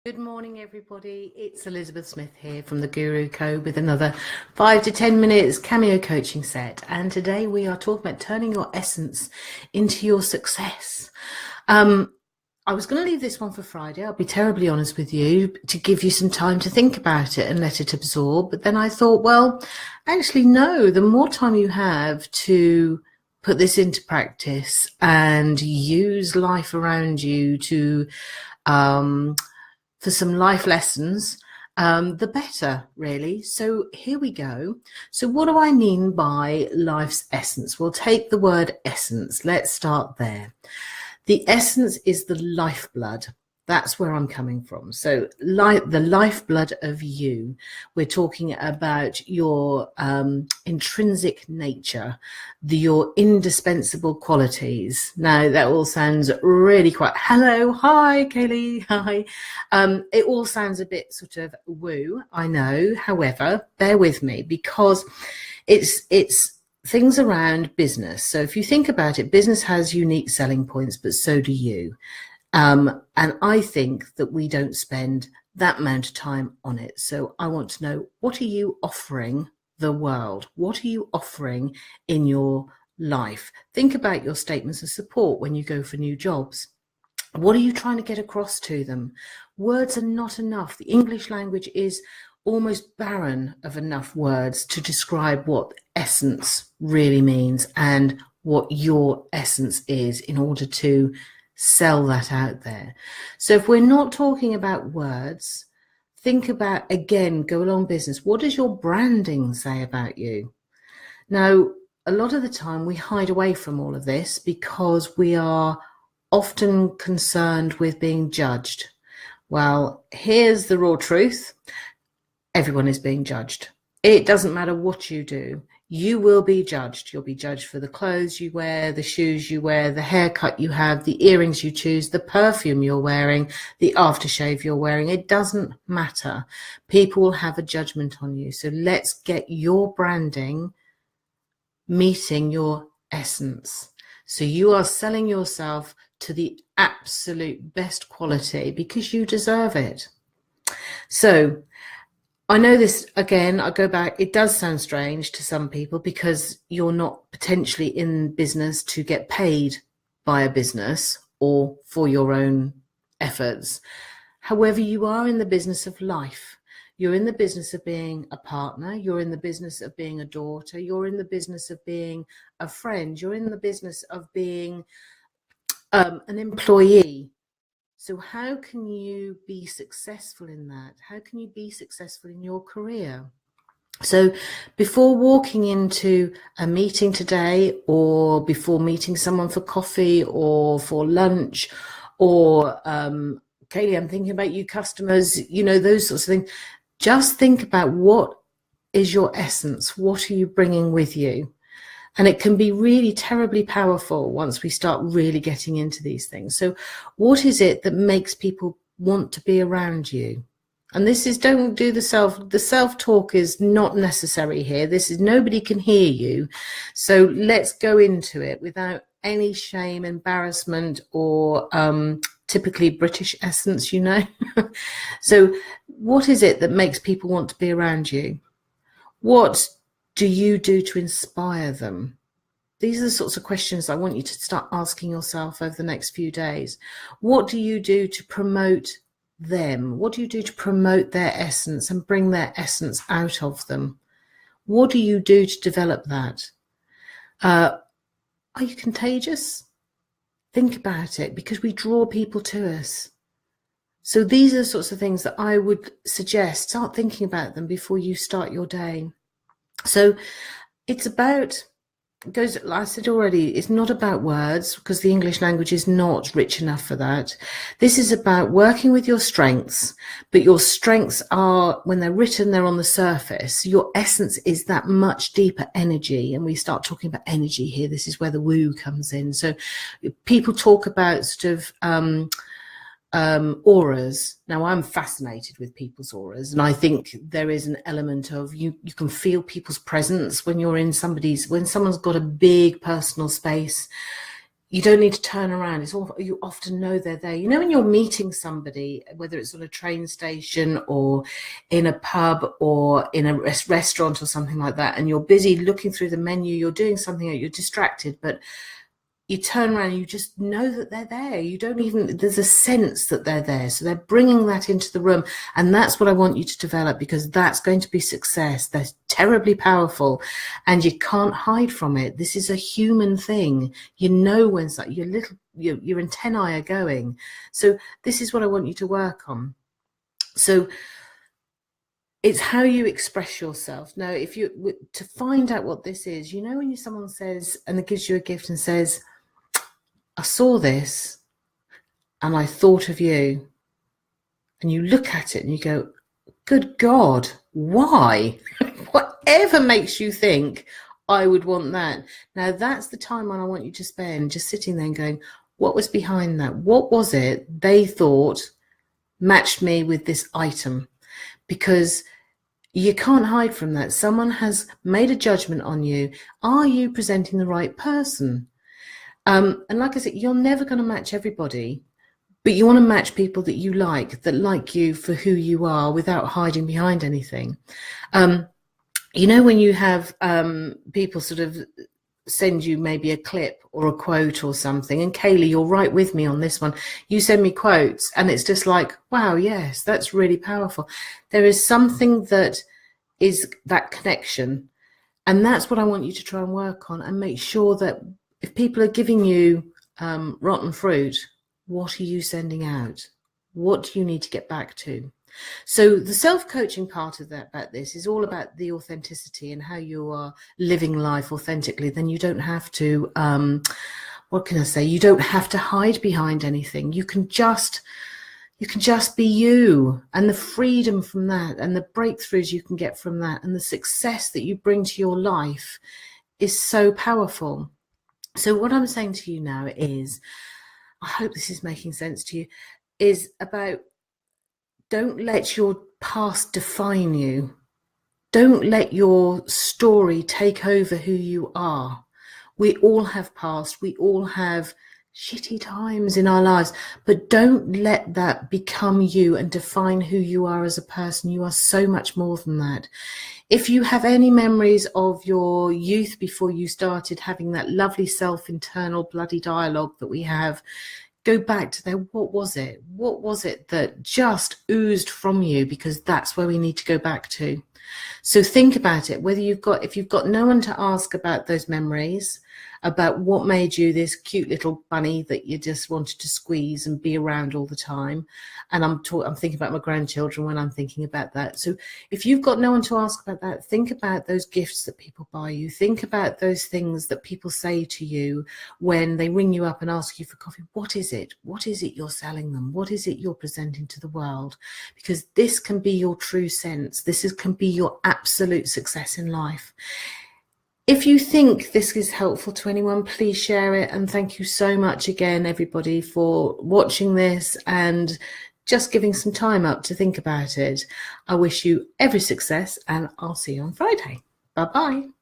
Good morning, everybody. It's Elizabeth Smith here from the Guru Co with another 5 to 10 minutes cameo coaching set. And today we are talking about turning your essence into your success. I was going to leave this one for Friday. I'll be terribly honest with you, to give you some time to think about it and let it absorb. But then I thought, well, actually, no, the more time you have to put this into practice and use life around you to, for some life lessons, the better, really. So here we go. So what do I mean by life's essence? We'll take the word essence. Let's start there. The essence is the lifeblood. That's where I'm coming from. So the lifeblood of you. We're talking about your intrinsic nature, your indispensable qualities. Now, that all sounds really quite, hello, hi, Kaylee, hi. It all sounds a bit sort of woo, I know. However, bear with me, because it's things around business. So if you think about it, business has unique selling points, but so do you. And I think that we don't spend that amount of time on it. So I want to know, what are you offering the world? What are you offering in your life? Think about your statements of support when you go for new jobs. What are you trying to get across to them? Words are not enough. The English language is almost barren of enough words to describe what essence really means and what your essence is in order to sell that out there. So if we're not talking about words, think about, again, go along business. What does your branding say about you? Now, a lot of the time we hide away from all of this because we are often concerned with being judged. Well, here's the raw truth. Everyone is being judged. It doesn't matter what you do. You will be judged. You'll be judged for the clothes you wear, the shoes you wear, the haircut you have, the earrings you choose, the perfume you're wearing, the aftershave you're wearing. It doesn't matter. People will have a judgment on you. So let's get your branding meeting your essence. So you are selling yourself to the absolute best quality because you deserve it. So I know this, again, I go back, it does sound strange to some people because you're not potentially in business to get paid by a business or for your own efforts. However, you are in the business of life. You're in the business of being a partner. You're in the business of being a daughter. You're in the business of being a friend. You're in the business of being an employee. So how can you be successful in that? How can you be successful in your career? So before walking into a meeting today, or before meeting someone for coffee or for lunch, or Kaylee, I'm thinking about you customers, those sorts of things. Just think about, what is your essence? What are you bringing with you? And it can be really terribly powerful once we start really getting into these things. So what is it that makes people want to be around you? And this is, don't do the self-talk is not necessary here. This is, nobody can hear you. So let's go into it without any shame, embarrassment, or typically British essence, So what is it that makes people want to be around you? What do you do to inspire them? These are the sorts of questions I want you to start asking yourself over the next few days. What do you do to promote them? What do you do to promote their essence and bring their essence out of them? What do you do to develop that? Are you contagious? Think about it, because we draw people to us. So these are the sorts of things that I would suggest. Start thinking about them before you start your day. So it's about, like I said already, it's not about words, because the English language is not rich enough for that. This is about working with your strengths, but your strengths are, when they're written, they're on the surface. Your essence is that much deeper energy. And we start talking about energy here. This is where the woo comes in. So people talk about sort of auras. Now, I'm fascinated with people's auras, and I think there is an element of you can feel people's presence when you're in when someone's got a big personal space. you don't need to turn around. It's all, you often know they're there. You know, when you're meeting somebody, whether it's on a train station or in a pub or in a restaurant or something like that, and you're busy looking through the menu, you're doing something, you're distracted, but you turn around and you just know that they're there. You don't even, there's a sense that they're there. So they're bringing that into the room. And that's what I want you to develop, because that's going to be success. They're terribly powerful and you can't hide from it. This is a human thing. You know when your antennae are going. So this is what I want you to work on. So it's how you express yourself. Now, if you, to find out what this is, you know, when someone says, and it gives you a gift and says, I saw this and I thought of you, and you look at it and you go, good God, why? Whatever makes you think I would want that. Now that's the time when I want you to spend just sitting there and going, what was behind that? What was it they thought matched me with this item? Because you can't hide from that. Someone has made a judgment on you. Are you presenting the right person? And like I said, you're never going to match everybody, but you want to match people that like you for who you are without hiding behind anything. You know, when you have people sort of send you maybe a clip or a quote or something, and Kaylee, you're right with me on this one. You send me quotes and it's just like, wow, yes, that's really powerful. There is something that is that connection. And that's what I want you to try and work on, and make sure that if people are giving you rotten fruit, what are you sending out? What do you need to get back to? So the self-coaching part of that, about this, is all about the authenticity and how you are living life authentically. Then you don't have to, what can I say? You don't have to hide behind anything. You can just be you, and the freedom from that and the breakthroughs you can get from that and the success that you bring to your life is so powerful. So what I'm saying to you now is, I hope this is making sense to you, is about, don't let your past define you. Don't let your story take over who you are. We all have past. We all have shitty times in our lives, but don't let that become you and define who you are as a person. You are so much more than that. If you have any memories of your youth before you started having that lovely self-internal bloody dialogue that we have, go back to there. What was it? What was it that just oozed from you? Because that's where we need to go back to. So think about it, whether if you've got no one to ask about those memories, about what made you this cute little bunny that you just wanted to squeeze and be around all the time. And I'm thinking about my grandchildren when I'm thinking about that. So if you've got no one to ask about that, think about those gifts that people buy you. Think about those things that people say to you when they ring you up and ask you for coffee. What is it? What is it you're selling them? What is it you're presenting to the world? Because this can be your true sense. Can be your absolute success in life. If you think this is helpful to anyone, please share it. And thank you so much again, everybody, for watching this and just giving some time up to think about it. I wish you every success, and I'll see you on Friday. Bye-bye.